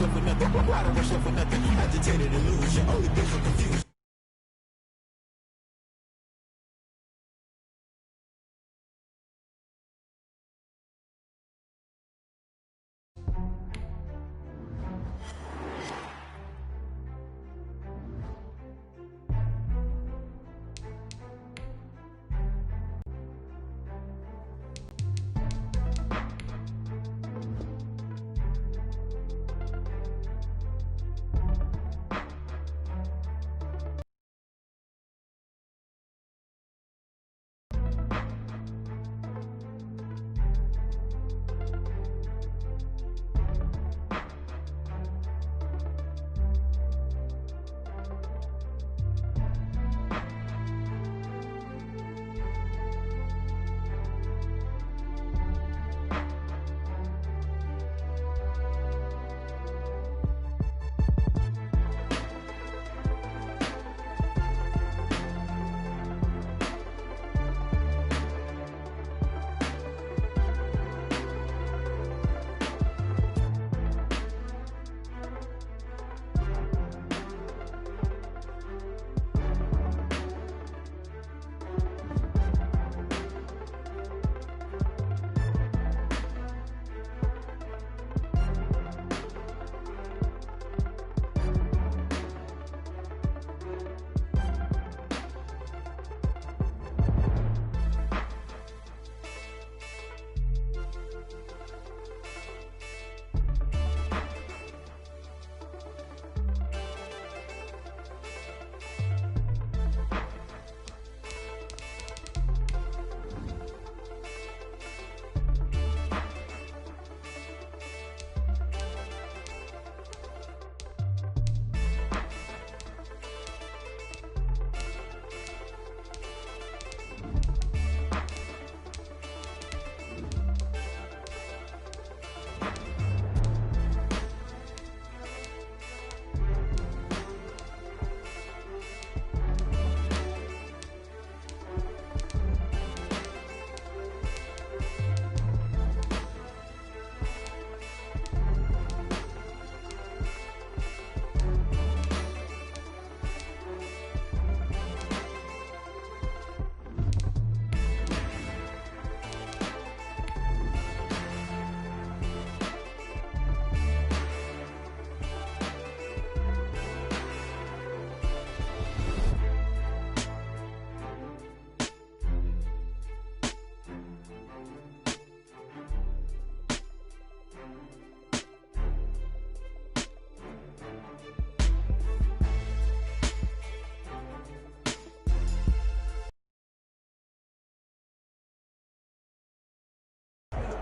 rush up for nothing. I don't rush up for nothing. Agitated illusion, only been for confusion.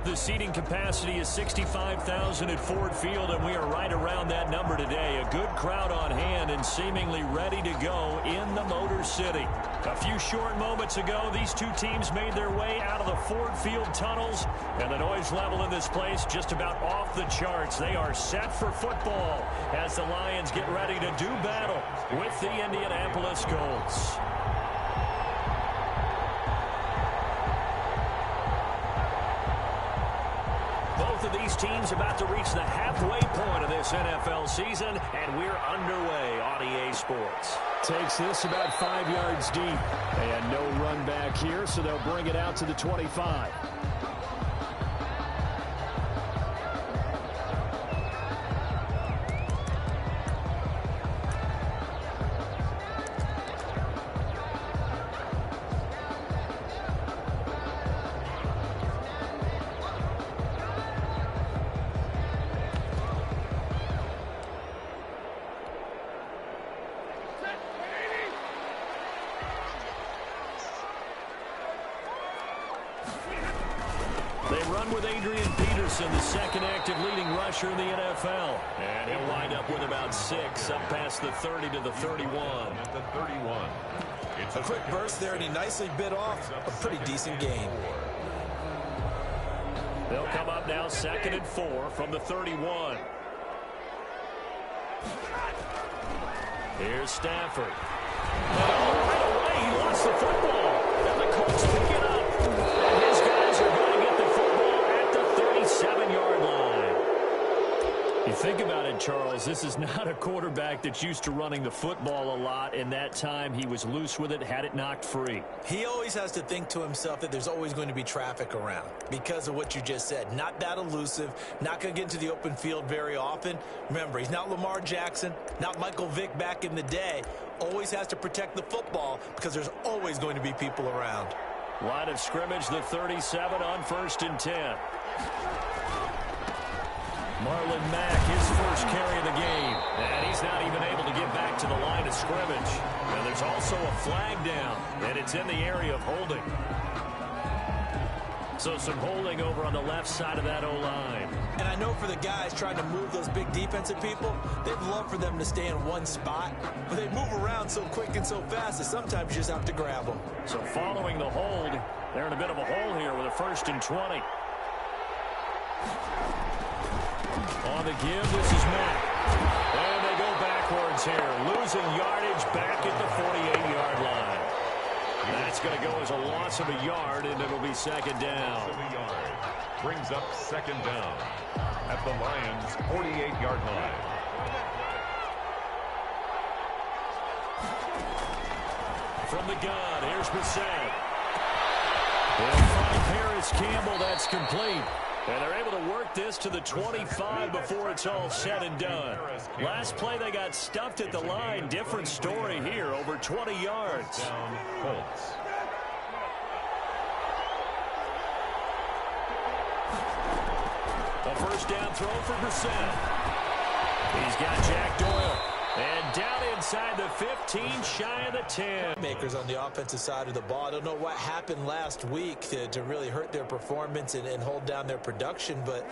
The seating capacity is 65,000 at Ford Field, and we are right around that number today. A good crowd on hand and seemingly ready to go in the Motor City. A few short moments ago, these two teams made their way out of the Ford Field tunnels, and the noise level in this place just about off the charts. They are set for football as the Lions get ready to do battle with the Indianapolis Colts. Both of these teams about to reach the halfway point of this NFL season, and we're underway on EA Sports. Takes this about 5 yards deep. And no run back here, so they'll bring it out to the 25. The second active leading rusher in the NFL. And he'll wind up with about 6 up past the 30 to the 31. At the 31. It's a quick burst there, and he nicely bit off a pretty decent gain. They'll come up now 2nd and 4 from the 31. Here's Stafford. And right away, he lost the football. And the Colts pick it up. And his guys are going to get the football at the 37-yard line. You think about it, Charles, this is not a quarterback that's used to running the football a lot. In that time, he was loose with it, had it knocked free. He always has to think to himself that there's always going to be traffic around because of what you just said. Not that elusive, not going to get into the open field very often. Remember, he's not Lamar Jackson, not Michael Vick back in the day. Always has to protect the football because there's always going to be people around. Line of scrimmage, the 37 on 1st and 10. Marlon Mack, his first carry of the game. And he's not even able to get back to the line of scrimmage. And there's also a flag down, and it's in the area of holding. So some holding over on the left side of that O-line. And I know for the guys trying to move those big defensive people, they'd love for them to stay in one spot. But they move around so quick and so fast that sometimes you just have to grab them. So following the hold, they're in a bit of a hole here with a 1st and 20. On the give, this is Mack. And they go backwards here, losing yardage back at the 48-yard line. That's going to go as a loss of a yard, and it'll be 2nd down. Loss of a yard. Brings up 2nd down at the Lions' 48-yard line. From the gun, here's Bissett. They'll find Paris Campbell. That's complete. And they're able to work this to the 25 before it's all said and done. Last play, they got stuffed at the line. Different story here, over 20 yards. Down, Colts. A 1st down throw for Brissett. He's got Jack Doyle. And down inside the 15, shy of the 10. Makers on the offensive side of the ball. I don't know what happened last week to really hurt their performance and hold down their production, but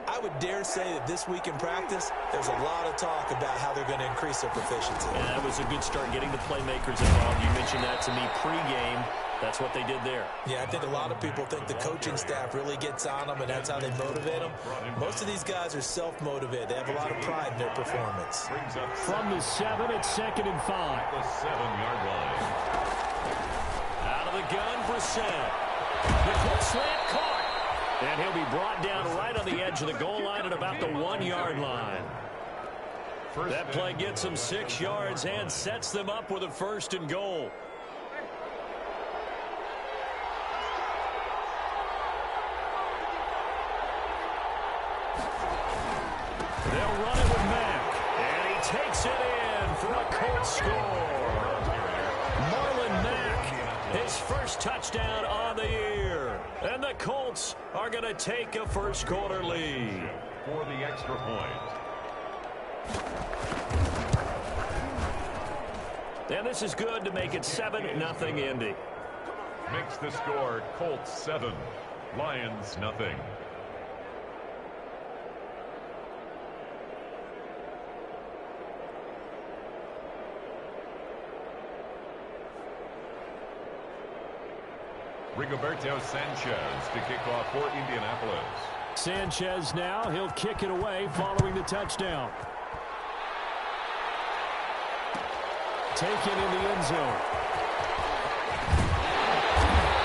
I would dare say that this week in practice, there's a lot of talk about how they're going to increase their proficiency. And that was a good start getting the playmakers involved. You mentioned that to me pregame. That's what they did there. Yeah, I think a lot of people think the coaching staff really gets on them, and that's how they motivate them. Most of these guys are self-motivated. They have a lot of pride in their performance. From the 7, it's 2nd and 5. The 7-yard line. Out of the gun, Brissett. The quick slant caught. And he'll be brought down right on the edge of the goal line at about the 1-yard line. That play gets them 6 yards and sets them up with a 1st and goal. They'll run it with Mack. And he takes it in for a Colts score. Marlon Mack, his first touchdown on the year. And the Colts are going to take a first-quarter lead. For the extra point. And this is good to make it 7-0 Indy. Makes the score Colts 7, Lions nothing. Rigoberto Sanchez to kick off for Indianapolis. Sanchez now, he'll kick it away following the touchdown. Taken in the end zone.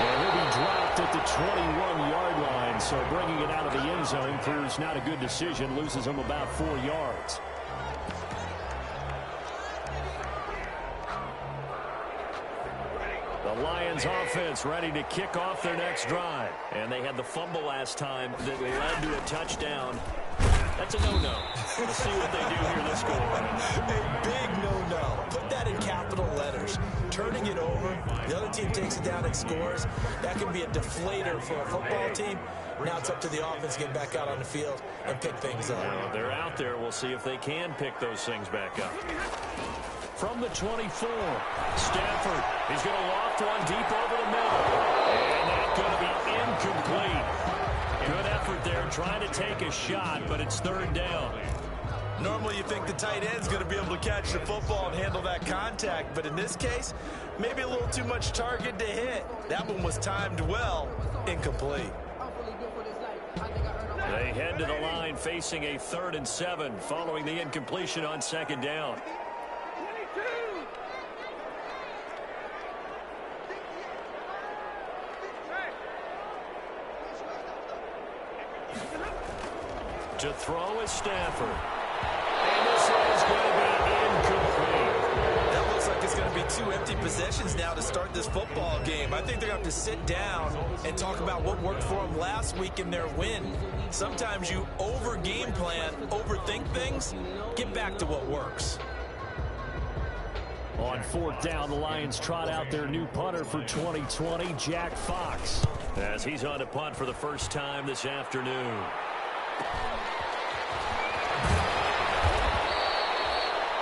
And he'll be dropped at the 21-yard line, so bringing it out of the end zone proves not a good decision, loses him about 4 yards. The Lions offense ready to kick off their next drive. And they had the fumble last time that led to a touchdown. That's a no-no. Let's see what they do here this go-around. A big no-no. Put that in capital letters. Turning it over, the other team takes it down and scores. That can be a deflator for a football team. Now it's up to the offense to get back out on the field and pick things up. Well, they're out there. We'll see if they can pick those things back up. From the 24, Stafford. He's going to loft one deep over the middle. And that's going to be incomplete. Good effort there trying to take a shot, but it's 3rd down. Normally you think the tight end's going to be able to catch the football and handle that contact, but in this case, maybe a little too much target to hit. That one was timed well, incomplete. They head to the line facing a 3rd and 7 following the incompletion on 2nd down. To throw is Stafford. football game. I think they're going to have to sit down and talk about what worked for them last week in their win. Sometimes you over-game plan, overthink things. Get back to what works. On fourth down, the Lions trot out their new punter for 2020, Jack Fox. As he's on to punt for the first time this afternoon.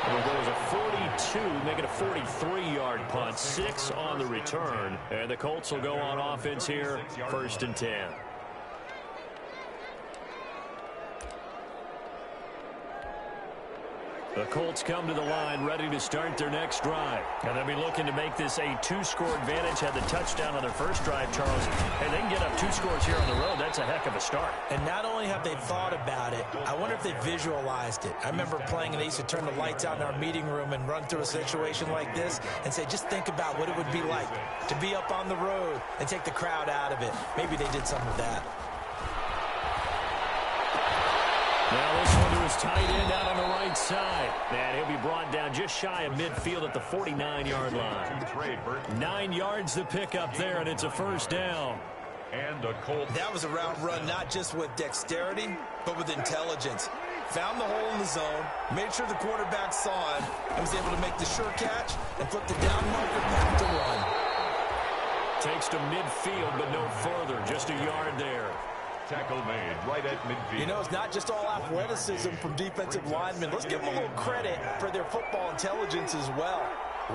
Well, there was a 42, make it a 43-yard punt, 6 on the return. And the Colts will go on offense here, 1st and 10. The Colts come to the line ready to start their next drive. And they'll be looking to make this a 2-score advantage. Had the touchdown on their first drive, Charles. And they can get up 2 scores here on the road. That's a heck of a start. And not only have they thought about it, I wonder if they visualized it. I remember playing and they used to turn the lights out in our meeting room and run through a situation like this and say, just think about what it would be like to be up on the road and take the crowd out of it. Maybe they did some of that. Now this one to his tight end out on the right side. And he'll be brought down just shy of midfield at the 49-yard line. 9 yards to pick up there, and it's a 1st down. And a Colt. That was a route run not just with dexterity, but with intelligence. Found the hole in the zone, made sure the quarterback saw him, and was able to make the sure catch and flip the down marker back to run. Takes to midfield, but no further. Just a yard there. Tackle made right at midfield. You know, it's not just all athleticism from defensive linemen. Let's give them a little credit for their football intelligence as well.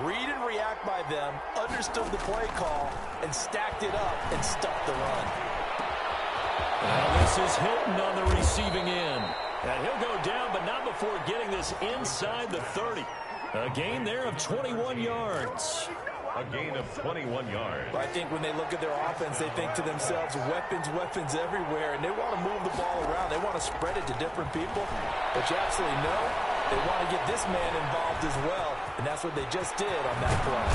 Read and react by them, understood the play call, and stacked it up and stuffed the run. Now this is Hilton on the receiving end. And he'll go down, but not before getting this inside the 30. A gain there of 21 yards. A gain of 21 yards. I think when they look at their offense, they think to themselves, weapons everywhere, and they want to move the ball around. They want to spread it to different people. But you absolutely know they want to get this man involved as well, and that's what they just did on that play.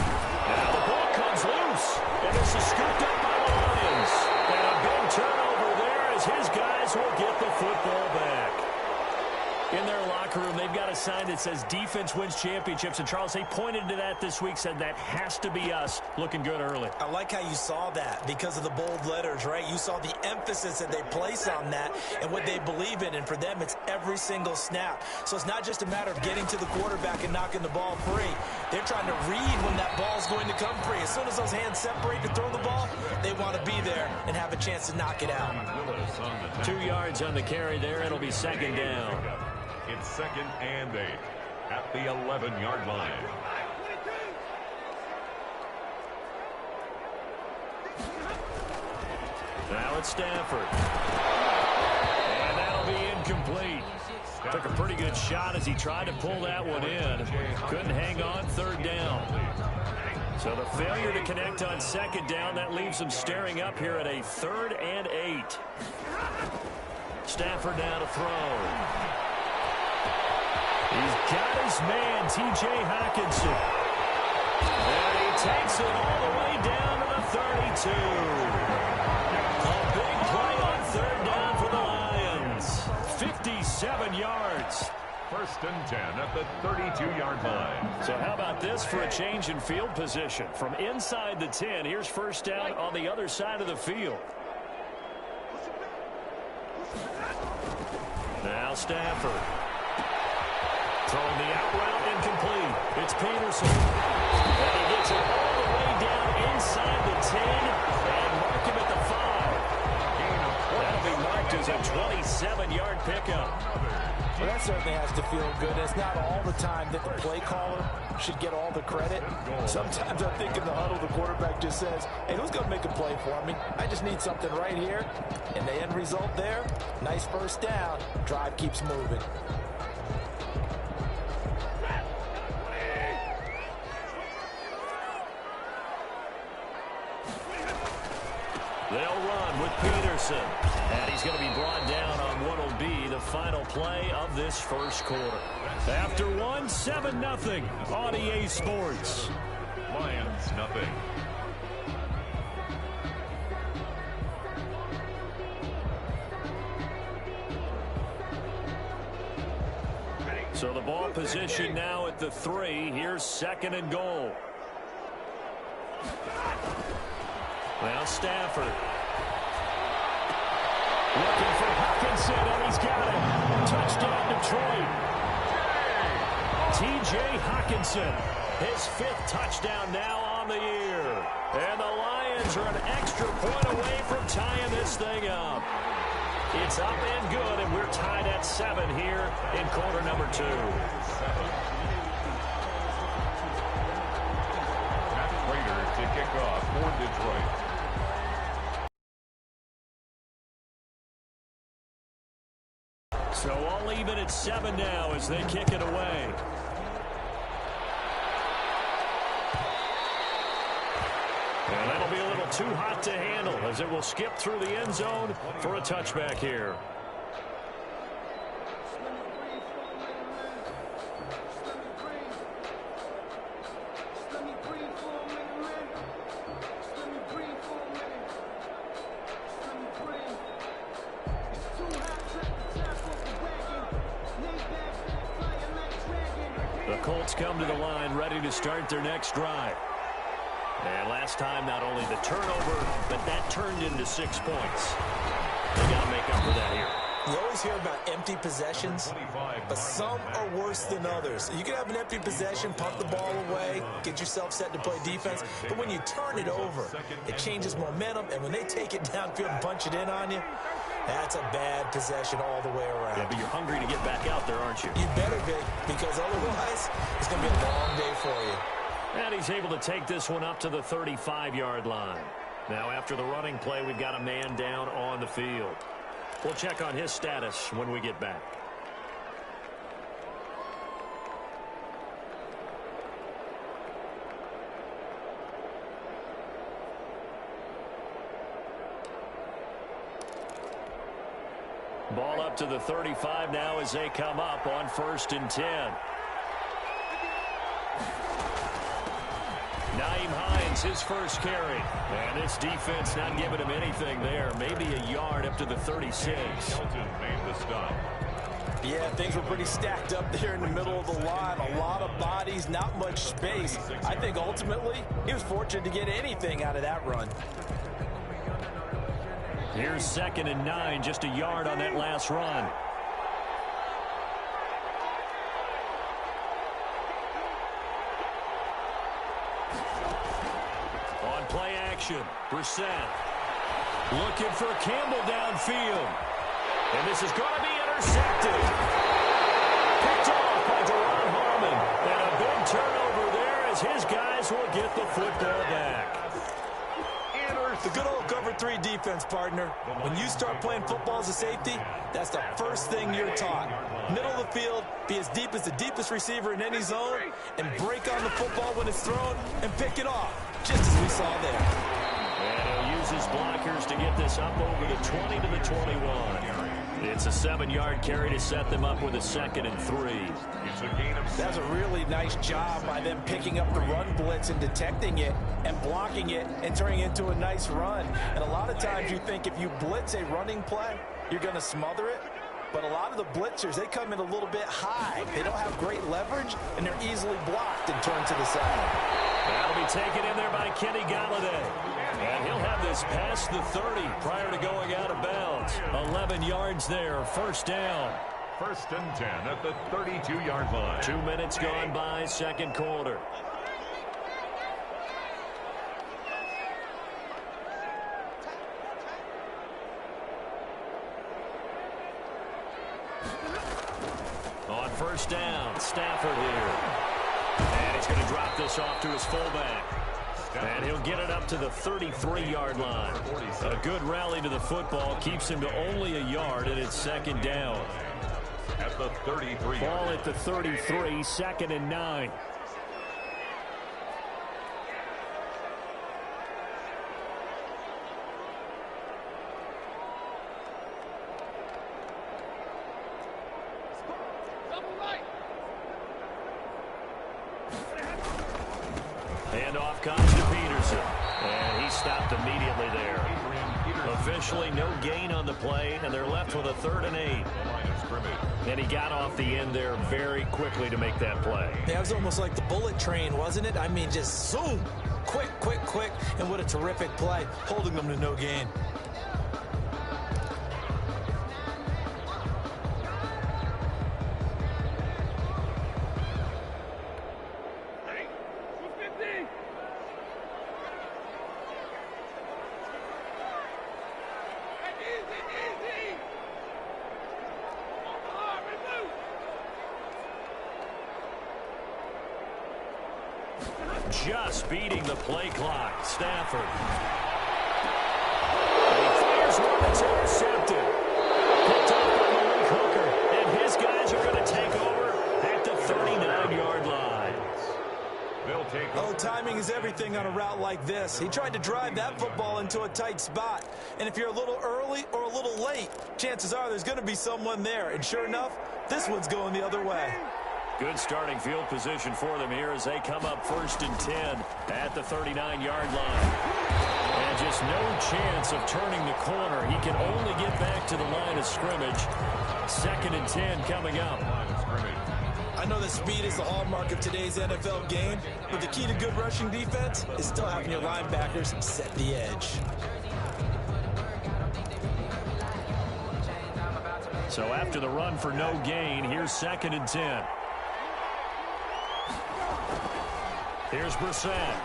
Now the ball comes loose, and this is scooped up by the Lions. And a big turnover there as his guys will get the football back. In their locker room, they've got a sign that says defense wins championships. And, Charles, they pointed to that this week, said that has to be us. Looking good early. I like how you saw that because of the bold letters, right? You saw the emphasis that they place on that and what they believe in. And for them, it's every single snap. So it's not just a matter of getting to the quarterback and knocking the ball free. They're trying to read when that ball is going to come free. As soon as those hands separate to throw the ball, they want to be there and have a chance to knock it out. 2 yards on the carry there. It'll be 2nd down. It's 2nd and 8 at the 11-yard line. Now it's Stafford. And that'll be incomplete. Took a pretty good shot as he tried to pull that one in. Couldn't hang on, 3rd down. So the failure to connect on 2nd down, that leaves them staring up here at a 3rd and 8. Stafford now to throw. He's got his man, T.J. Hockenson. And he takes it all the way down to the 32. A big play on 3rd down for the Lions. 57 yards. 1st and 10 at the 32-yard line. So how about this for a change in field position? From inside the 10, here's 1st down on the other side of the field. Now Stafford. Throwing the out route incomplete. It's Peterson. And he gets it all the way down inside the 10 and mark him at the 5. That'll be marked as a 27-yard pickup. Well, that certainly has to feel good. It's not all the time that the play caller should get all the credit. Sometimes I think in the huddle, the quarterback just says, hey, who's going to make a play for me? I just need something right here. And the end result there, nice 1st down. Drive keeps moving. They'll run with Peterson. And he's going to be brought down on what will be the final play of this 1st quarter. After 1, 7-0 on EA Sports. Lions nothing. So the ball position now at the 3. Here's 2nd and goal. Now Stafford. Looking for Hockenson, and he's got it. Touchdown, Detroit. T.J. Hockenson, his 5th touchdown now on the year. And the Lions are an extra point away from tying this thing up. It's up and good, and we're tied at 7 here in quarter number 2. Matt Prater to kick off for Detroit. So all even at 7 now as they kick it away. And that'll be a little too hot to handle as it will skip through the end zone for a touchback here. The Colts come to the line ready to start their next drive. And last time, not only the turnover, but that turned into 6 points. They got to make up for that here. You always hear about empty possessions, but some are worse than others. You can have an empty possession, pump the ball away, get yourself set to play defense, but when you turn it over, it changes momentum, and when they take it downfield and punch it in on you, that's a bad possession all the way around. Yeah, but you're hungry to get back out there, aren't you? You better be, because otherwise, it's going to be a long day for you. And he's able to take this one up to the 35-yard line. Now, after the running play, we've got a man down on the field. We'll check on his status when we get back. Ball up to the 35 now as they come up on 1st and 10. Nyheim Hines, his first carry. And this defense not giving him anything there. Maybe a yard up to the 36. Shelton made the stop. Yeah, things were pretty stacked up there in the middle of the line. A lot of bodies, not much space. I think ultimately he was fortunate to get anything out of that run. Here's 2nd and 9, just a yard on that last run. On play action, Brissett looking for Campbell downfield. And this is going to be intercepted. Picked off by Deron Harmon. And a big turnover there as his guys will get the football back. The good old cover 3 defense, partner. When you start playing football as a safety, that's the first thing you're taught. Middle of the field, be as deep as the deepest receiver in any zone, and break on the football when it's thrown and pick it off, just as we saw there. And he'll use his blockers to get this up over the 20 to the 21. It's a 7-yard carry to set them up with a 2nd and 3. It's a gain of 6. That's a really nice job by them picking up the run blitz and detecting it and blocking it and turning it into a nice run. And a lot of times you think if you blitz a running play, you're going to smother it. But a lot of the blitzers, they come in a little bit high. They don't have great leverage, and they're easily blocked and turned to the side. That'll be taken in there by Kenny Galladay. And he'll have this past the 30 prior to going out of bounds. 11 yards there, 1st down. 1st and 10 at the 32-yard line. 2 minutes gone by, 2nd quarter. On 1st down, Stafford here. And he's going to drop this off to his fullback. And he'll get it up to the 33-yard line. A good rally to the football keeps him to only a yard, and it's 2nd down. At the 33. Ball at the 33, 2nd and 9. Handoff comes to Peterson. And he stopped immediately there. Officially no gain on the play, and they're left with a 3rd and 8. scrimmage. And he got off the end there very quickly to make that play. Yeah, it was almost like the bullet train, wasn't it? I mean, just zoom. Quick, quick, quick. And what a terrific play, holding them to no gain. Just beating the play clock. Stafford. And he fires one that's intercepted. Picked off by Malik Hooker. And his guys are going to take over at the 39-yard line. They'll take Oh, timing is everything on a route like this. He tried to drive that football into a tight spot. And if you're a little early or a little late, chances are there's going to be someone there. And sure enough, this one's going the other way. Good starting field position for them here as they come up 1st and 10 at the 39-yard line. And just no chance of turning the corner. He can only get back to the line of scrimmage. 2nd and 10 coming up. I know that speed is the hallmark of today's NFL game, but the key to good rushing defense is still having your linebackers set the edge. So after the run for no gain, here's 2nd and 10. Here's Brissett.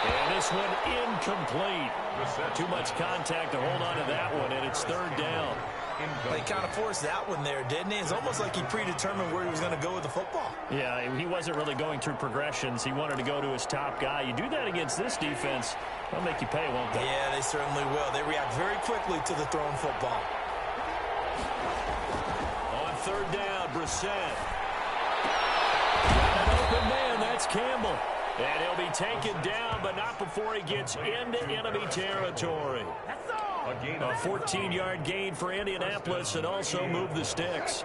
And this one incomplete. Too much contact to hold on to that one, and it's 3rd down. Well, he kind of forced that one there, didn't he? It's almost like he predetermined where he was going to go with the football. Yeah, he wasn't really going through progressions. He wanted to go to his top guy. You do that against this defense, they'll make you pay, won't they? Yeah, they certainly will. They react very quickly to the thrown football. On 3rd down, Brissett. Got an open man, that's Campbell. And he'll be taken down, but not before he gets into enemy territory. A 14-yard gain for Indianapolis and also moved the sticks.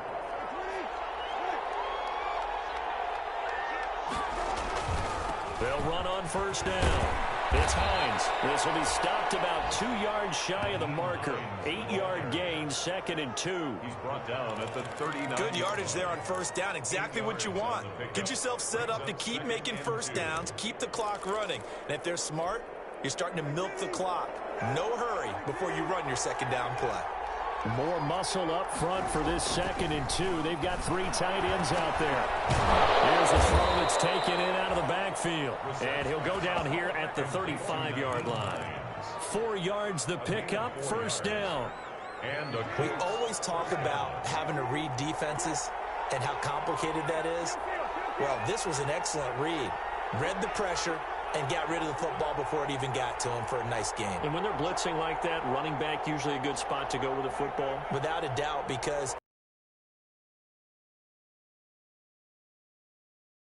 They'll run on 1st down. It's Hines. This will be stopped about 2 yards shy of the marker. 8-yard gain, 2nd and 2. He's brought down at the 39. Good yardage there on 1st down. Exactly what you want. Get yourself set up to keep making 1st downs, keep the clock running. And if they're smart, you're starting to milk the clock. No hurry before you run your 2nd down play. More muscle up front for this 2nd and 2. They've got 3 tight ends out there. Here's a throw that's taken in out of the backfield. And he'll go down here at the 35-yard line. 4 yards the pickup, 1st down. We always talk about having to read defenses and how complicated that is. Well, this was an excellent read. Read the pressure and got rid of the football before it even got to him for a nice game. And when they're blitzing like that, running back usually a good spot to go with the football? Without a doubt, because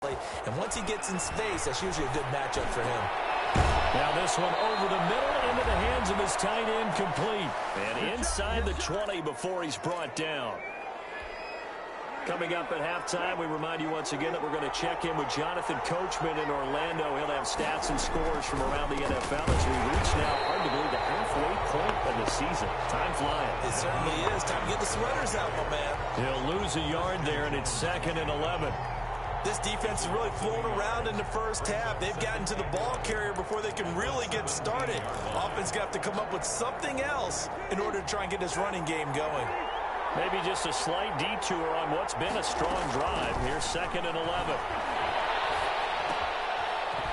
and once he gets in space, that's usually a good matchup for him. Now this one over the middle into the hands of his tight end, complete. And inside the 20 before he's brought down. Coming up at halftime, we remind you once again that we're going to check in with Jonathan Coachman in Orlando. He'll have stats and scores from around the NFL as we reach now, hard to believe, the halfway point of the season. Time flying. It certainly is. Time to get the sweaters out, my man. He'll lose a yard there, and it's 2nd and 11. This defense has really flown around in the 1st half. They've gotten to the ball carrier before they can really get started. Offense got to come up with something else in order to try and get this running game going. Maybe just a slight detour on what's been a strong drive. Here's 2nd and 11.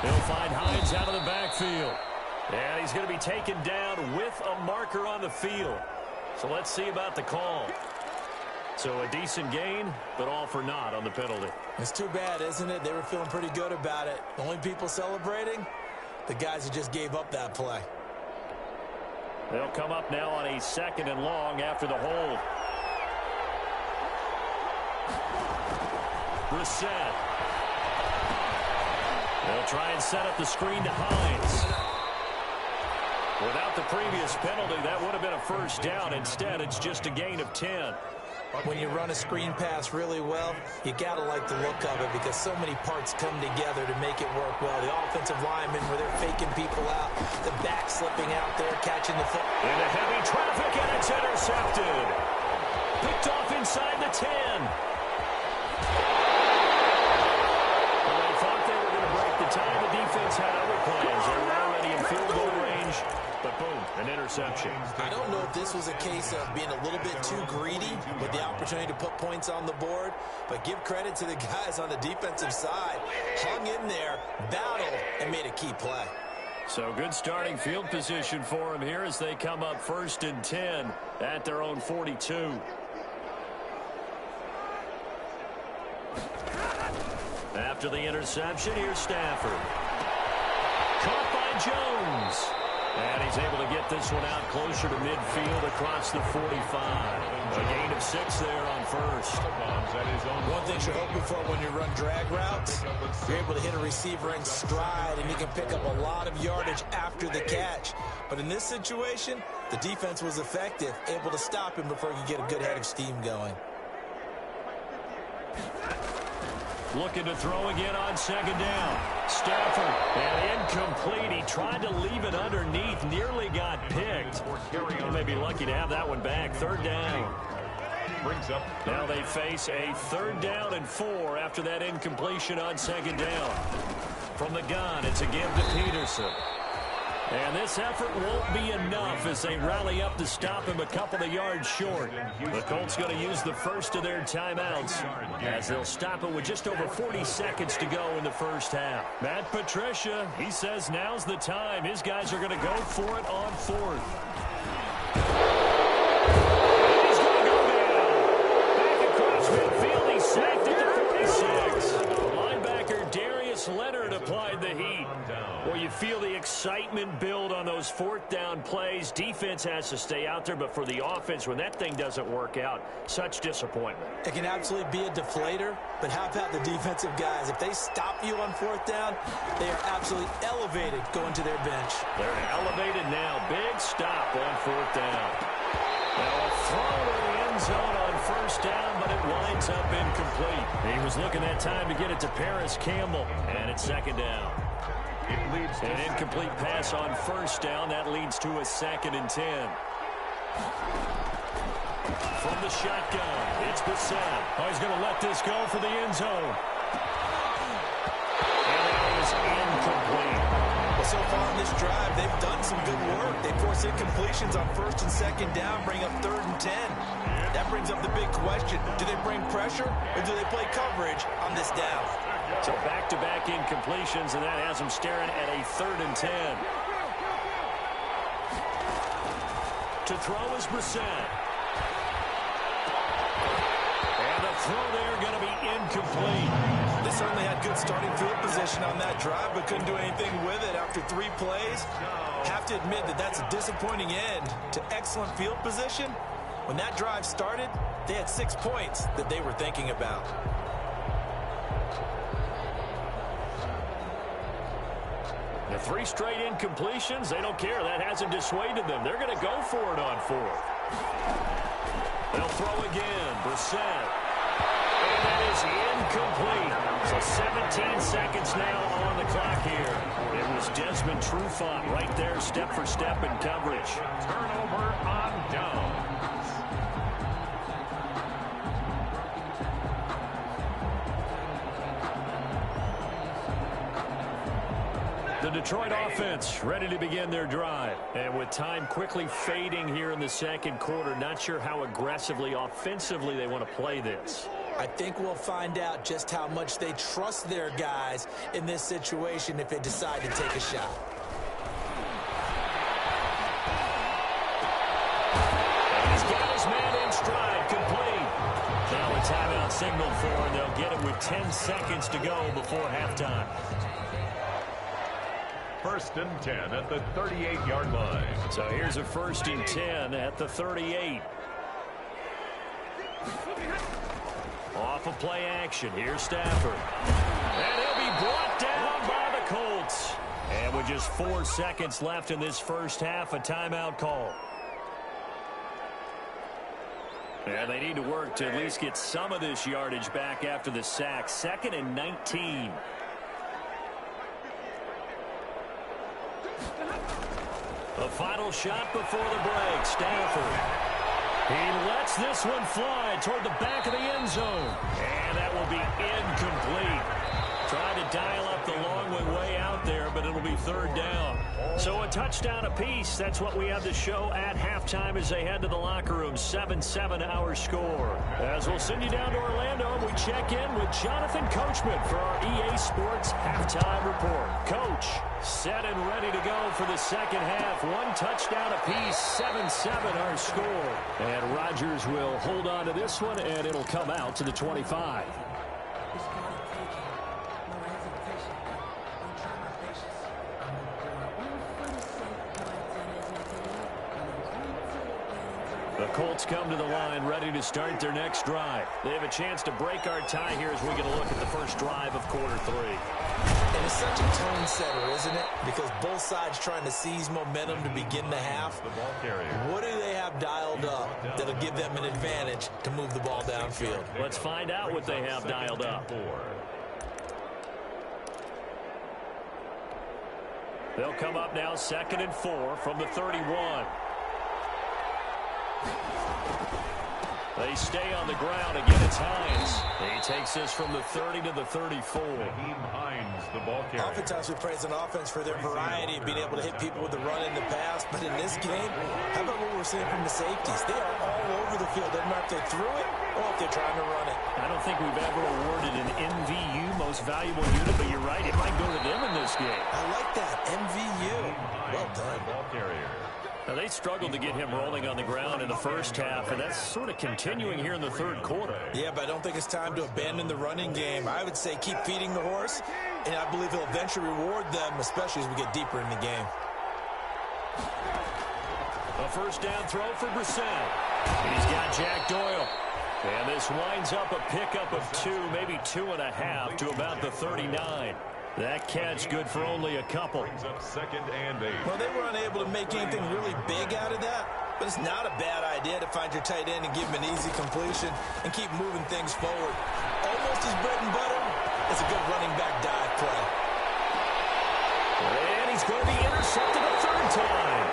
He'll find Hines out of the backfield. And he's going to be taken down with a marker on the field. So let's see about the call. So a decent gain, but all for naught on the penalty. It's too bad, isn't it? They were feeling pretty good about it. The only people celebrating, the guys who just gave up that play. They'll come up now on a 2nd and long after the hold. Brissett. They'll try and set up the screen to Hines. Without the previous penalty, that would have been a 1st down. Instead, it's just a gain of 10. When you run a screen pass really well, you got to like the look of it because so many parts come together to make it work well. The offensive linemen where they're faking people out, the back slipping out there, catching the foot. Into heavy traffic, and it's intercepted. Picked off inside the 10. Well, they thought they were going to break the tie. The defense had other plans. They were already in field goal range. But boom, an interception. I don't know if this was a case of being a little bit too greedy with the opportunity to put points on the board, but give credit to the guys on the defensive side. Hung in there, battled, and made a key play. So good starting field position for them here as they come up 1st and 10 at their own 42. After the interception, here's Stafford. Caught by Jones. And he's able to get this one out closer to midfield across the 45. A gain of 6 there on 1st. One thing you're hoping for when you run drag routes, you're able to hit a receiver in stride, and you can pick up a lot of yardage after the catch. But in this situation, the defense was effective, able to stop him before he could get a good head of steam going. Looking to throw again on 2nd down. Stafford, and incomplete. He tried to leave it underneath, nearly got picked. He may be lucky to have that one back. 3rd down. Now they face a 3rd down and 4 after that incompletion on 2nd down. From the gun, it's a give to Peterson. And this effort won't be enough as they rally up to stop him a couple of yards short. The Colts going to use the first of their timeouts as they'll stop it with just over 40 seconds to go in the first half. Matt Patricia, he says now's the time. His guys are going to go for it on 4th. And he's going to go down. Back across midfield, he's sacked at the 46. Linebacker Darius Leonard applied the heat. Well, you feel the excitement build on those 4th down plays. Defense has to stay out there, but for the offense, when that thing doesn't work out, such disappointment. It can absolutely be a deflator, but how about the defensive guys? If they stop you on 4th down, they are absolutely elevated going to their bench. They're elevated now. Big stop on 4th down. Now a throw to the end zone on 1st down, but it winds up incomplete. He was looking that time to get it to Paris Campbell, and it's 2nd down. An incomplete pass on 1st down. That leads to a 2nd and 10. From the shotgun, it's Brissett. Oh, he's going to let this go for the end zone. And that is incomplete. Well, so far in this drive, they've done some good work. They force incompletions on 1st and 2nd down, bring up 3rd and 10. That brings up the big question. Do they bring pressure or do they play coverage on this down? So back-to-back incompletions, and that has them staring at a 3rd and 10. To throw is Brissett. And the throw there going to be incomplete. They certainly had good starting field position on that drive, but couldn't do anything with it after 3 plays. Have to admit that that's a disappointing end to excellent field position. When that drive started, they had 6 points that they were thinking about. The 3 straight incompletions, they don't care. That hasn't dissuaded them. They're going to go for it on 4th. They'll throw again. Brissett. And that is incomplete. So 17 seconds now on the clock here. It was Desmond Trufant right there, step for step in coverage. Turnover on downs. The Detroit offense ready to begin their drive. And with time quickly fading here in the 2nd quarter, not sure how aggressively, offensively they want to play this. I think we'll find out just how much they trust their guys in this situation if they decide to take a shot. And he's got his man in stride, complete. Now a timeout signal for, and they'll get it with 10 seconds to go before halftime. 1st and 10 at the 38-yard line. So here's a 1st and 10 at the 38. Off of play action, here's Stafford. And he'll be brought down by the Colts. And with just 4 seconds left in this first half, a timeout call. And they need to work to at least get some of this yardage back after the sack. 2nd and 19. The final shot before the break. Stafford. He lets this one fly toward the back of the end zone. And that will be incomplete. Trying to dial up the long way out there, but it'll be third down. So a touchdown apiece. That's what we have to show at halftime as they head to the locker room. 7-7 our score. As we'll send you down to Orlando, we check in with Jonathan Coachman for our EA Sports Halftime Report. Coach, set and ready to go for the second half. One touchdown apiece, 7-7 our score. And Rodgers will hold on to this one, and it'll come out to the 25. The Colts come to the line ready to start their next drive. They have a chance to break our tie here as we get a look at the first drive of quarter three. And it's such a tone setter, isn't it? Because both sides trying to seize momentum to begin the half. The ball carrier. What do they have dialed up that'll give them an advantage to move the ball downfield? Let's find out what they have dialed up. They'll come up now 2nd and 4 from the 31. They stay on the ground. Again, it's Hines. He takes this from the 30 to the 34. Hines, the ball carrier. Oftentimes we praise an offense for their variety of being able to hit people with the run in the pass. But in this game, how about what we're seeing from the safeties? They are all over the field. Doesn't matter if they threw it or if they're trying to run it. I don't think we've ever awarded an MVU, most valuable unit, but you're right. It might go to them in this game. I like that. MVU. Well done. Ball carrier. Now, they struggled to get him rolling on the ground in the first half, and that's sort of continuing here in the third quarter. Yeah, but I don't think it's time to abandon the running game. I would say keep feeding the horse, and I believe he'll eventually reward them, especially as we get deeper in the game. A first down throw for Brissett. He's got Jack Doyle. And this winds up a pickup of 2, maybe 2.5 to about the 39. That catch good for only a couple. Brings up 2nd and 8. Well, they were unable to make anything really big out of that, but it's not a bad idea to find your tight end and give him an easy completion and keep moving things forward. Almost his bread and butter is a good running back dive play. And he's going to be intercepted a third time.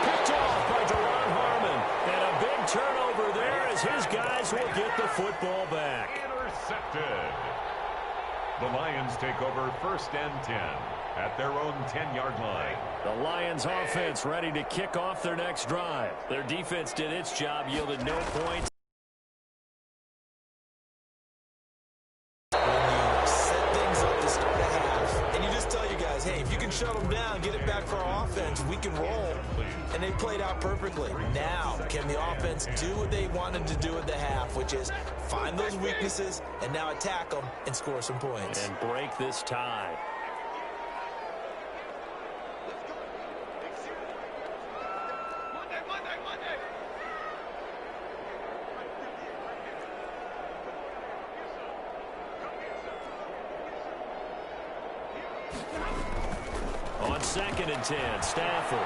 Picked off by Deron Harmon. And a big turnover there as his guys will get the football back. Intercepted. The Lions take over 1st and 10 at their own 10-yard line. The Lions offense ready to kick off their next drive. Their defense did its job, yielded no points. When you set things up to start a half, and you just tell your guys, hey, if you can shut them down, get it back for our offense, we can roll. And they played out perfectly. Now, can the offense do what they wanted to do at the half, which is find those weaknesses and now attack them and score some points? And break this tie. On 2nd and 10, Stafford.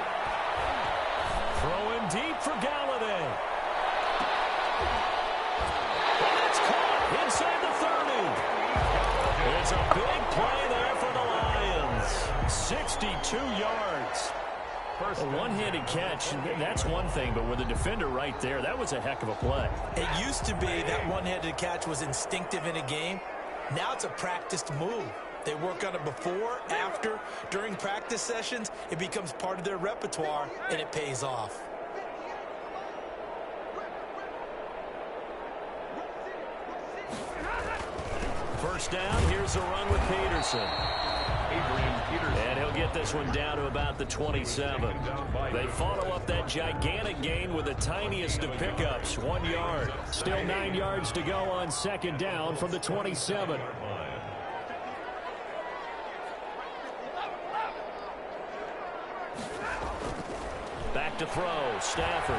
Throwing deep for Galladay. And it's caught inside the 30. It's a big play there for the Lions. 62 yards. A one-handed catch, that's one thing, but with a defender right there, that was a heck of a play. It used to be that one-handed catch was instinctive in a game. Now it's a practiced move. They work on it before, after, during practice sessions. It becomes part of their repertoire, and it pays off. First down, here's a run with Peterson. And he'll get this one down to about the 27. They follow up that gigantic gain with the tiniest of pickups, 1 yard. Still 9 yards to go on 2nd down from the 27. Back to throw, Stafford.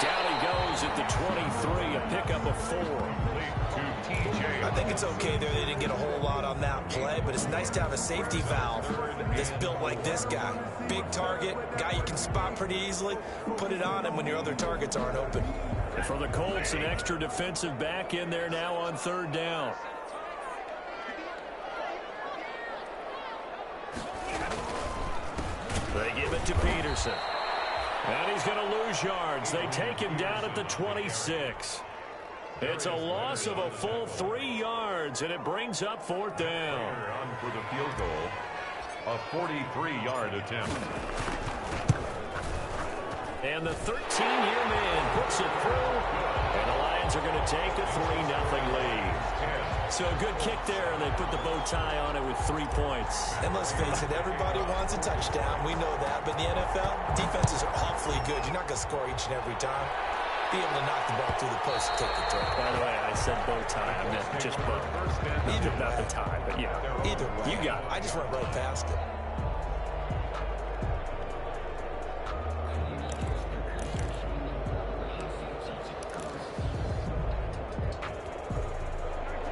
Down he goes at the 23, a pickup of 4. I think it's okay there. They didn't get a whole lot on that play, but it's nice to have a safety valve that's built like this guy. Big target, guy you can spot pretty easily. Put it on him when your other targets aren't open. For the Colts, an extra defensive back in there now on 3rd down. They give it to Peterson. And he's going to lose yards. They take him down at the 26. It's a loss of a full 3 yards, and it brings up 4th down. On for the field goal, a 43-yard attempt. And the 13-year man puts it through, and the Lions are going to take a 3-0 lead. So a good kick there, and they put the bow tie on it with 3 points. And let's face it, everybody wants a touchdown. We know that. But in the NFL, defenses are awfully good. You're not going to score each and every time. Be able to knock the ball through the post and take the turn. By the way, I said bow tie. I meant just bow. Either not the tie, but you know. Either way. You got it. I just went right past it.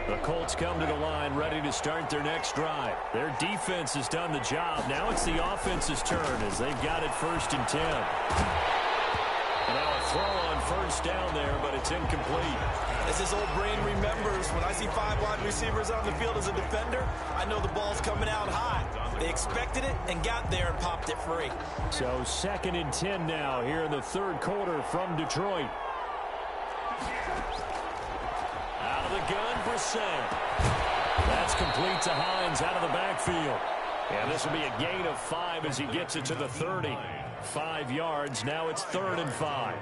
The Colts come to the line ready to start their next drive. Their defense has done the job. Now it's the offense's turn as they've got it 1st and 10. Now a throw on 1st down there, but it's incomplete. As this old brain remembers, when I see 5 wide receivers on the field as a defender, I know the ball's coming out high. They expected it and got there and popped it free. So 2nd and 10 now here in the 3rd quarter from Detroit. Out of the gun for Sam. That's complete to Hines out of the backfield. And this will be a gain of 5 as he gets it to the 30. 5 yards. Now it's 3rd and 5.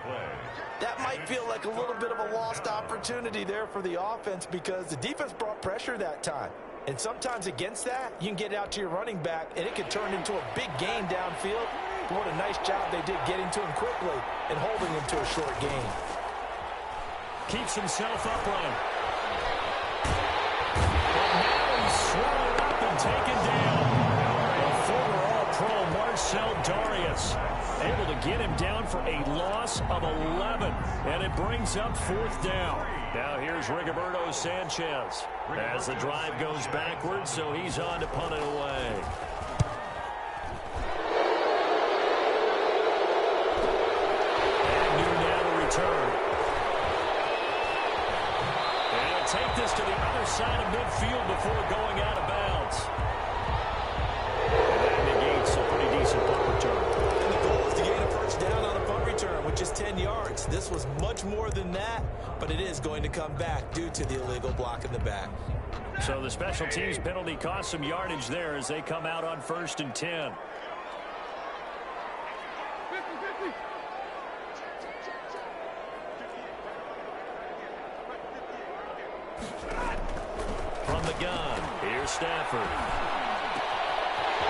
That might feel like a little bit of a lost opportunity there for the offense because the defense brought pressure that time. And sometimes against that, you can get out to your running back, and it could turn into a big gain downfield. But what a nice job they did getting to him quickly and holding him to a short gain. Keeps himself upright. But now he's swallowed up and taken down. A former All-Pro Marcel Darius able to get him down for a loss of 11. And it brings up 4th down. Now here's Rigoberto Sanchez as the drive goes backwards, so he's on to punt it away. And new now to return. And he'll take this to the other side of midfield before going out of bounds. And that negates a pretty decent punt return. And the goal is to gain a 1st down on a punt return, which is 10 yards. This was much more than that, but it is going to come back due to the illegal block in the back. So the special teams penalty cost some yardage there as they come out on 1st and 10. From the gun, here's Stafford.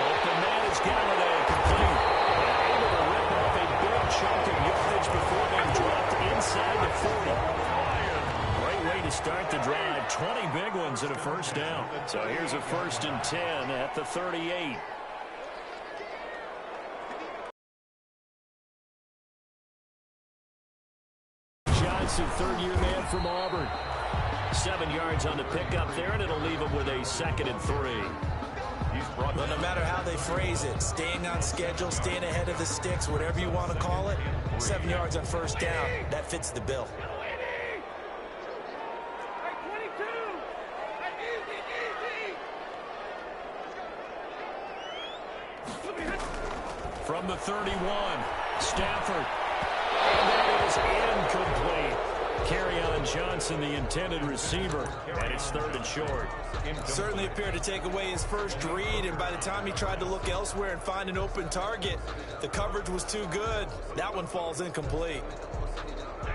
Open man is Galladay, complete. And able to rip off a big chunk of yardage before being dropped inside the 40. Great way to start the drive. 20 big ones and a 1st down. So here's a 1st and 10 at the 38. Johnson, 3rd-year man from Auburn. 7 yards on the pickup there, and it'll leave him with a 2nd and 3. But no matter how they phrase it, staying on schedule, staying ahead of the sticks, whatever you want to call it, 7 yards on 1st down, that fits the bill. From the 31, Stafford. And that is incomplete. Kerryon Johnson, the intended receiver, and it's 3rd and short. Certainly appeared to take away his first read, and by the time he tried to look elsewhere and find an open target, the coverage was too good. That one falls incomplete.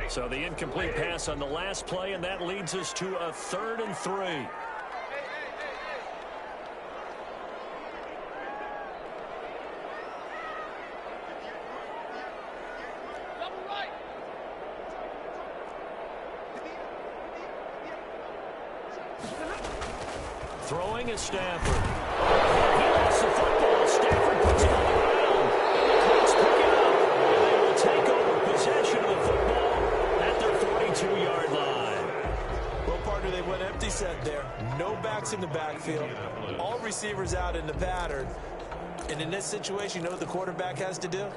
So the incomplete pass on the last play, and that leads us to a 3rd and 3. Throwing is Stafford. He lost the football. Stafford puts it on the ground. And the Colts pick it up. And they will take over possession of the football at their 42-yard line. Well, partner, they went empty set there. No backs in the backfield. All receivers out in the pattern. And in this situation, you know what the quarterback has to do?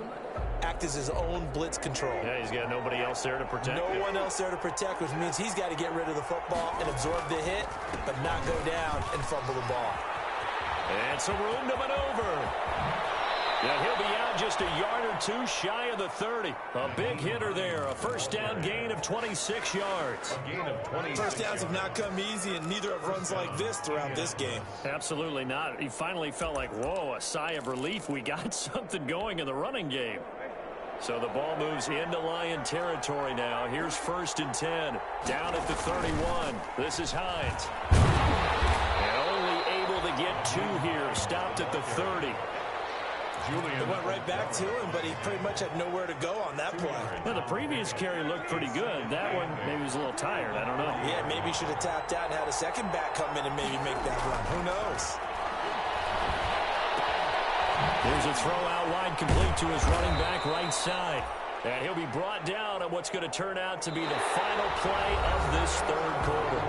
Act as his own blitz control. Yeah, he's got nobody else there to protect him. No one else there to protect, which means he's got to get rid of the football and absorb the hit, but not go down and fumble the ball. And some room to maneuver. Yeah, he'll be out just a yard or two shy of the 30. A big hitter there. A first down gain of 26 yards. A gain of 26 First downs have not come easy, and neither have runs like this throughout this game. Absolutely not. He finally felt like, whoa, a sigh of relief. We got something going in the running game. So the ball moves into Lion territory now. Here's 1st and 10. Down at the 31. This is Hines. And only able to get 2 here. Stopped at the 30. They went right back to him, but he pretty much had nowhere to go on that play. Well, the previous carry looked pretty good. That one, maybe was a little tired. I don't know. Yeah, maybe he should have tapped out and had a second back come in and maybe make that run. Who knows? There's a throw out wide complete to his running back right side. And he'll be brought down on what's going to turn out to be the final play of this 3rd quarter.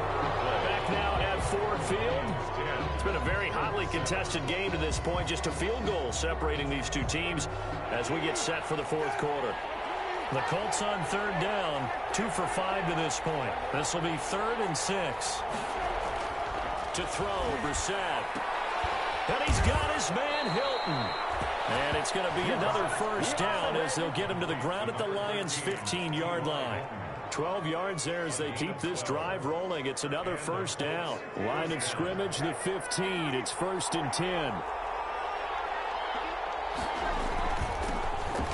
Back now at Ford Field. It's been a very hotly contested game to this point. Just a field goal separating these two teams as we get set for the 4th quarter. The Colts on 3rd down, 2 for 5 to this point. This will be 3rd and 6. To throw, Brissett. And he's got his man, Hilton. And it's going to be another first down as they'll get him to the ground at the Lions' 15-yard line. 12 yards there as they keep this drive rolling. It's another first down. Line of scrimmage, the 15. It's 1st and 10.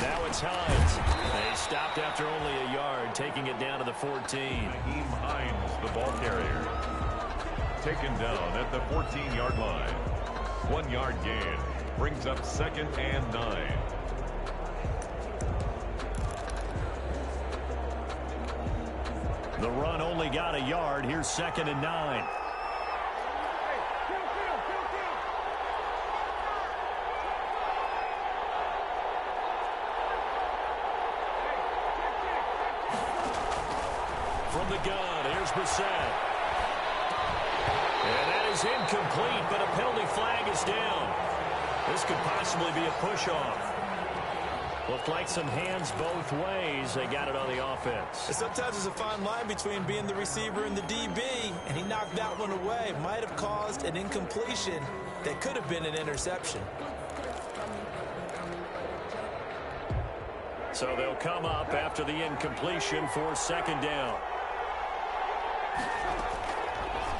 Now it's Hines. They stopped after only a yard, taking it down to the 14. Naheem Hines, the ball carrier. Taken down at the 14-yard line. 1-yard gain. Brings up 2nd and 9. The run only got a yard. Here's 2nd and 9. From the gun, here's Brissett. And that is incomplete, but a penalty flag is down. This could possibly be a push-off. Looked like some hands both ways. They got it on the offense. Sometimes there's a fine line between being the receiver and the DB, and he knocked that one away. Might have caused an incompletion that could have been an interception. So they'll come up after the incompletion for 2nd down.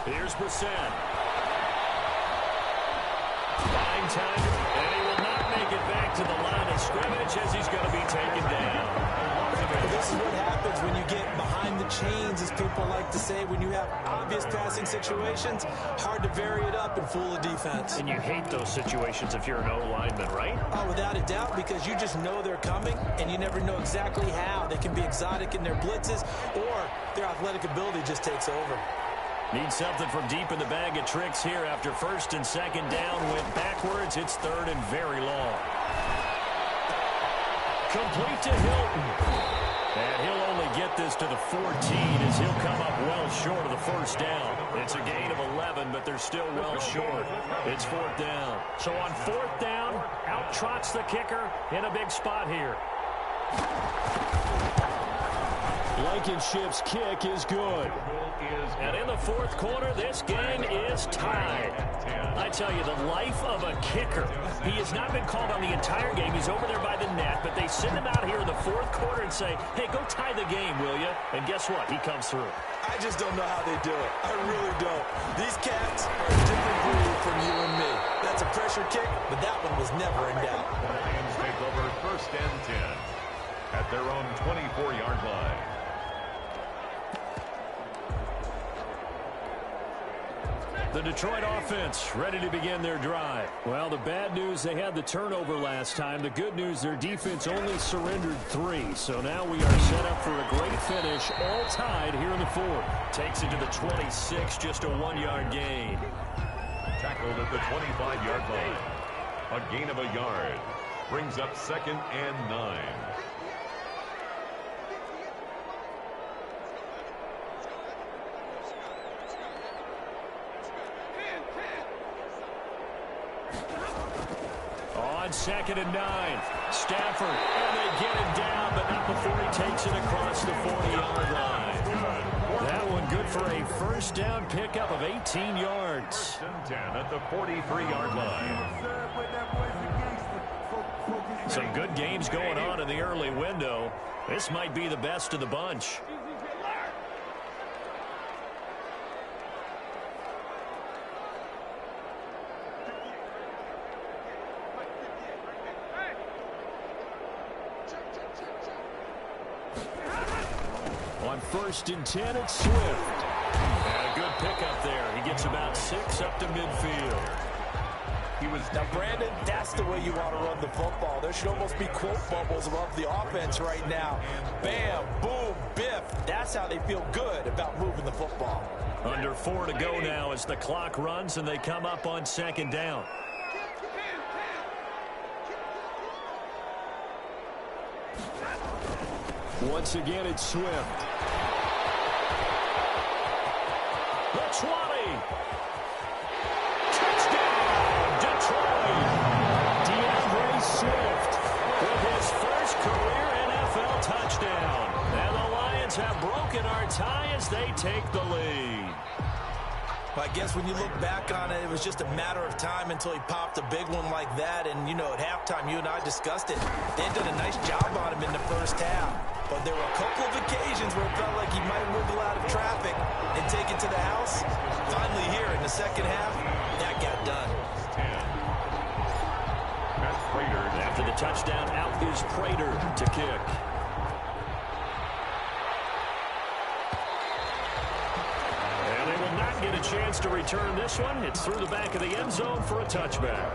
Here's Brissett. Buying time, and he will not make it back to the line of scrimmage as he's going to be taken down. This is what happens when you get behind the chains, as people like to say. When you have obvious passing situations, hard to vary it up and fool the defense. And you hate those situations if you're an O-lineman, right? Oh, without a doubt, because you just know they're coming, and you never know exactly how. They can be exotic in their blitzes, or their athletic ability just takes over. Need something from deep in the bag of tricks here after 1st and 2nd down. Went backwards. It's 3rd and very long. Complete to Hilton. And he'll only get this to the 14 as he'll come up well short of the first down. It's a gain of 11, but they're still well short. It's 4th down. So on 4th down, out trots the kicker in a big spot here. Blankenship's kick is good. And in the 4th quarter, this game is tied. I tell you, the life of a kicker. He has not been called on the entire game. He's over there by the net, but they send him out here in the 4th quarter and say, hey, go tie the game, will you? And guess what? He comes through. I just don't know how they do it. I really don't. These cats are a different breed from you and me. That's a pressure kick, but that one was never in doubt. The Lions take over 1st and 10 at their own 24-yard line. The Detroit offense ready to begin their drive. Well, the bad news, they had the turnover last time. The good news, their defense only surrendered 3. So now we are set up for a great finish, all tied here in the 4th. Takes it to the 26, just a 1-yard gain. Tackled at the 25-yard line. A gain of a yard. Brings up 2nd and 9. On 2nd and 9, Stafford, and they get him down, but not before he takes it across the 40-yard line. That one good for a first down pickup of 18 yards. 1st and 10 at the 43-yard line. Some good games going on in the early window. This might be the best of the bunch. On 1st and 10, it's Swift. And a good pickup there. He gets about 6 up to midfield. Now, Brandon, that's the way you want to run the football. There should almost be quote bubbles above the offense right now. Bam, boom, biff. That's how they feel good about moving the football. Under 4 to go now as the clock runs and they come up on 2nd down. Once again, it's Swift. The 20. Touchdown, Detroit. DeAndre Swift with his first career NFL touchdown. And the Lions have broken our tie as they take the lead. I guess when you look back on it, it was just a matter of time until he popped a big one like that. And, you know, at halftime, you and I discussed it. They had done a nice job on him in the first half. But there were a couple of occasions where it felt like he might wiggle out of traffic and take it to the house. Finally here in the second half, that got done. After the touchdown, out is Prater to kick. And they will not get a chance to return this one. It's through the back of the end zone for a touchback.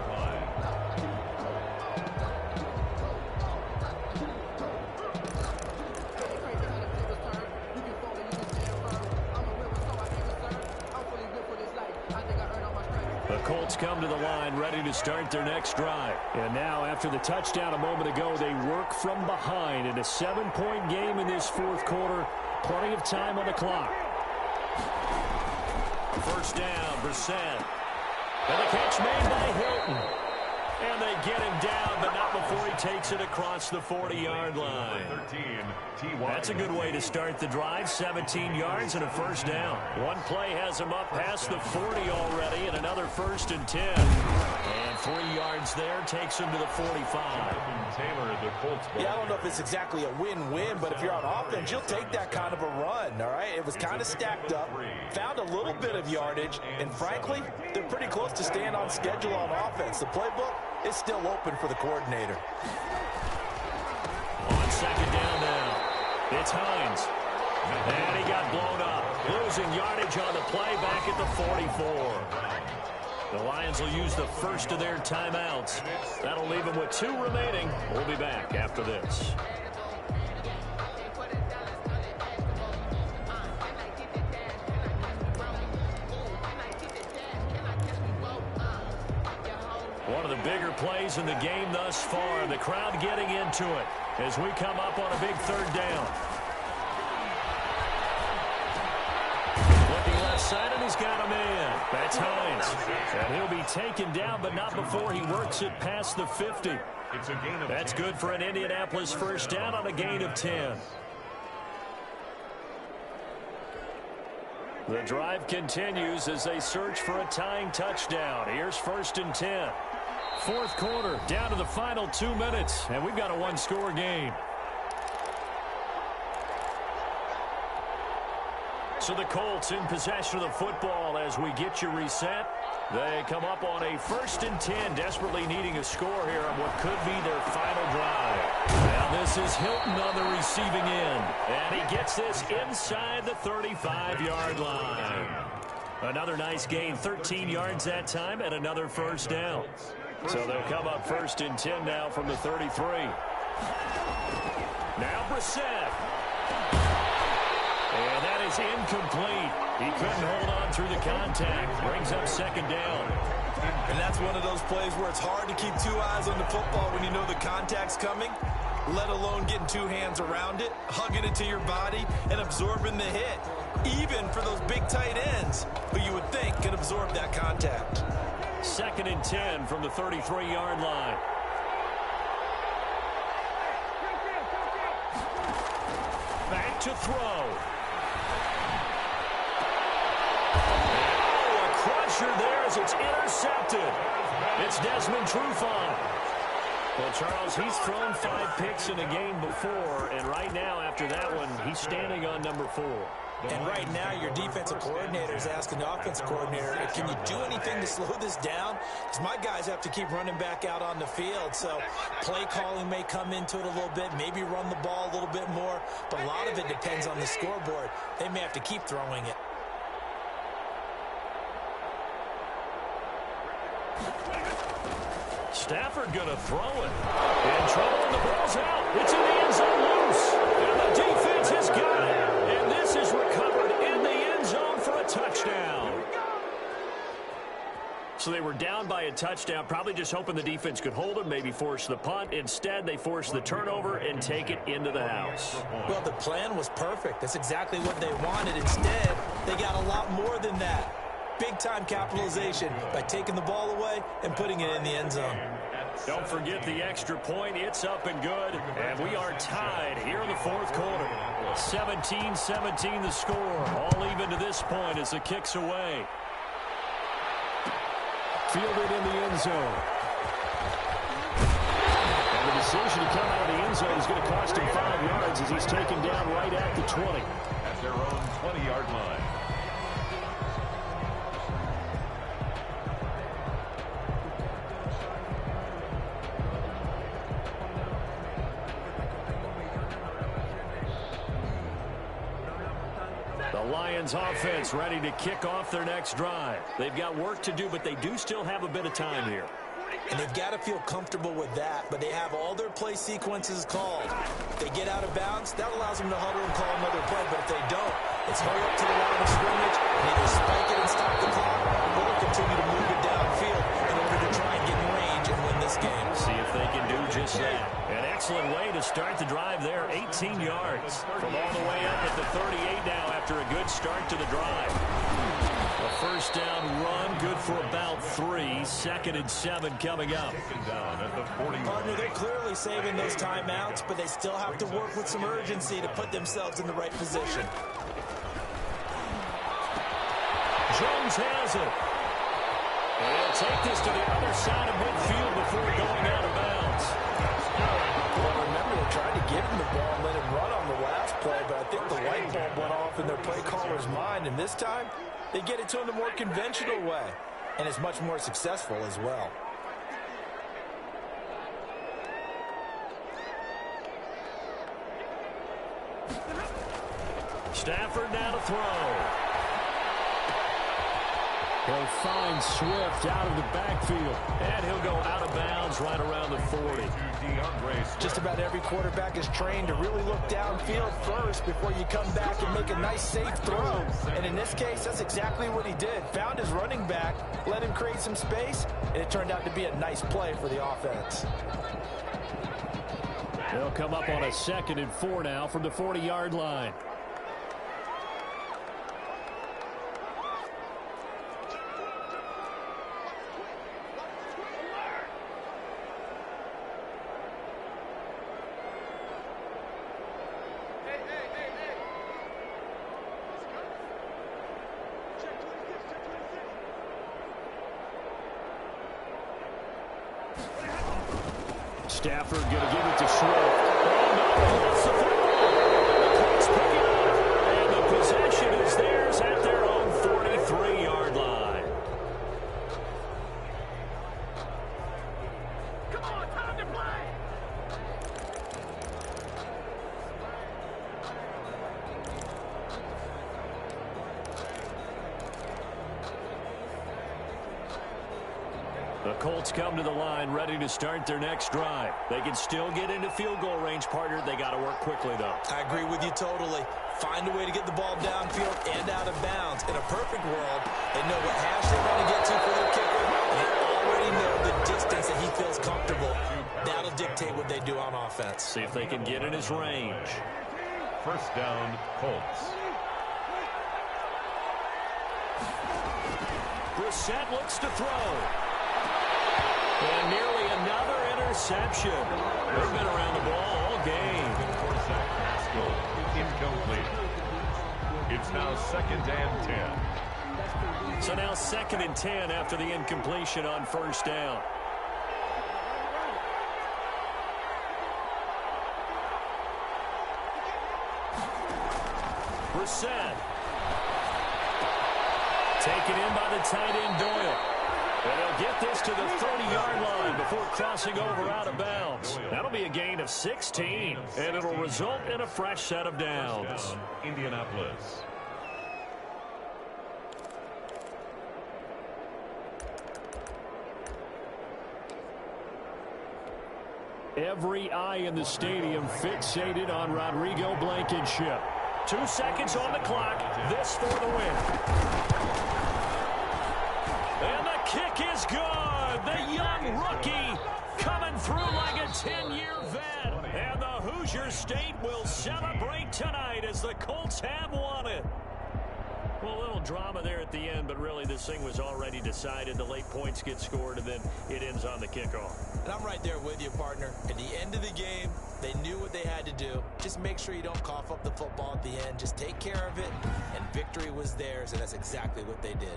Colts come to the line ready to start their next drive. And now after the touchdown a moment ago, they work from behind in a 7-point game in this 4th quarter. Plenty of time on the clock. First down, Brissett. And the catch made by Hilton. And they get him down, but not before he takes it across the 40-yard line. That's a good way to start the drive. 17 yards and a first down. One play has him up past the 40 already, and another 1st and 10. And 3 yards there takes him to the 45. Yeah, I don't know if it's exactly a win-win, but if you're on offense, you'll take that kind of a run, all right? It was kind of stacked up, found a little bit of yardage, and frankly, they're pretty close to staying on schedule on offense. The playbook is still open for the coordinator. On 2nd down now, it's Hines. And he got blown up. Losing yardage on the play back at the 44. The Lions will use the first of their timeouts. That'll leave them with 2 remaining. We'll be back after this. One of the bigger plays in the game thus far. The crowd getting into it as we come up on a big 3rd down. Looking left side, and he's got him in. That's Hines. And he'll be taken down, but not before he works it past the 50. That's good for an Indianapolis first down on a gain of 10. The drive continues as they search for a tying touchdown. Here's 1st and 10. 4th quarter, down to the final 2 minutes, and we've got a 1-score game. So the Colts in possession of the football as we get you reset. They come up on a 1st and 10, desperately needing a score here on what could be their final drive. Now this is Hilton on the receiving end, and he gets this inside the 35-yard line. Another nice gain, 13 yards that time, and another first down. So they'll come up 1st and 10 now from the 33. Now Brissett. And that is incomplete. He couldn't hold on through the contact. Brings up 2nd down. And that's one of those plays where it's hard to keep 2 eyes on the football when you know the contact's coming, let alone getting 2 hands around it, hugging it to your body, and absorbing the hit. Even for those big tight ends, who you would think could absorb that contact. 2nd and 10 from the 33-yard line. Back to throw. Oh, a crusher there as it's intercepted. It's Desmond Trufant. Well, Charles, he's thrown 5 picks in a game before, and right now, after that one, he's standing on number 4. And right now, your defensive coordinator is asking the offensive coordinator, can you do anything to slow this down? Because my guys have to keep running back out on the field. So play calling may come into it a little bit, maybe run the ball a little bit more. But a lot of it depends on the scoreboard. They may have to keep throwing it. Stafford going to throw it. In trouble, and the ball's out. It's in the end zone loose. And the defense has got it. And this is recovered in the end zone for a touchdown. So they were down by a touchdown, probably just hoping the defense could hold them, maybe force the punt. Instead, they force the turnover and take it into the house. Well, the plan was perfect. That's exactly what they wanted. Instead, they got a lot more than that. Big-time capitalization by taking the ball away and putting it in the end zone. Don't forget the extra point. It's up and good. And we are tied here in the fourth quarter. 17-17 the score. All even to this point as the kick's away. Fielded in the end zone. And the decision to come out of the end zone is going to cost him 5 yards as he's taken down right at the 20. At their own 20-yard line. The Lions offense ready to kick off their next drive. They've got work to do, but they do still have a bit of time here. And they've got to feel comfortable with that, but they have all their play sequences called. If they get out of bounds, that allows them to huddle and call another play, but if they don't, it's hurry up to the line of scrimmage and either spike it and stop the clock or continue to move it downfield in order to try and get in range and win this game. See if they can do just that. An excellent way to start the drive there, 18 yards from all the way up at the 38 now after a good start to the drive. A first down run, good for about 3. 2nd and 7 coming up. Partner, they're clearly saving those timeouts, but they still have to work with some urgency to put themselves in the right position. Jones has it. And they'll take this to the other side of midfield before going out of bounds. Well, remember, they tried to give him the ball and let him run on the last play, but I think the light bulb went off in their play caller's mind, and this time, they get it to him the more conventional way, and it's much more successful as well. Stafford now to throw. He'll find Swift out of the backfield. And he'll go out of bounds right around the 40. Just about every quarterback is trained to really look downfield first before you come back and make a nice, safe throw. And in this case, that's exactly what he did. Found his running back, let him create some space, and it turned out to be a nice play for the offense. They'll come up on a 2nd and 4 now from the 40-yard line. Stafford going to give it to Swift. And the possession is theirs at their own 43-yard line. Come on, time to play. The Colts come to the line ready to start their next drive. They can still get into field goal range, partner. They got to work quickly, though. I agree with you totally. Find a way to get the ball downfield and out of bounds. In a perfect world, they know what hash they want to get to for their kicker. They already know the distance that he feels comfortable. That'll dictate what they do on offense. See if they can get in his range. First down, Colts. Brissett looks to throw. And nearly another interception. They've been around the ball all game. Incomplete. It's now 2nd and 10. So now 2nd and 10 after the incompletion on first down. set. Taken in by the tight end, Doyle. And they'll get this to the 30-yard line before crossing over out of bounds. That'll be a gain of 16, and it'll result in a fresh set of downs. Indianapolis. Every eye in the stadium fixated on Rodrigo Blankenship. 2 seconds on the clock. This for the win. And the kick is good. The young rookie coming through like a 10-year vet. And the Hoosier State will celebrate tonight as the Colts have won it. Well, a little drama there at the end, but really this thing was already decided. The late points get scored, and then it ends on the kickoff. And I'm right there with you, partner. At the end of the game, they knew what they had to do. Just make sure you don't cough up the football at the end. Just take care of it, and victory was theirs, and that's exactly what they did.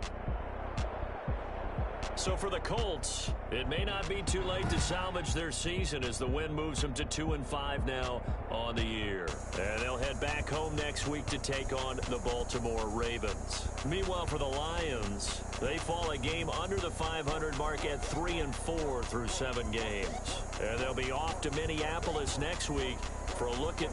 So for the Colts, it may not be too late to salvage their season as the win moves them to 2-5 now on the year. And they'll head back home next week to take on the Baltimore Ravens. Meanwhile, for the Lions, they fall a game under the 500 mark at 3-4 through 7 games. And they'll be off to Minneapolis next week for a look at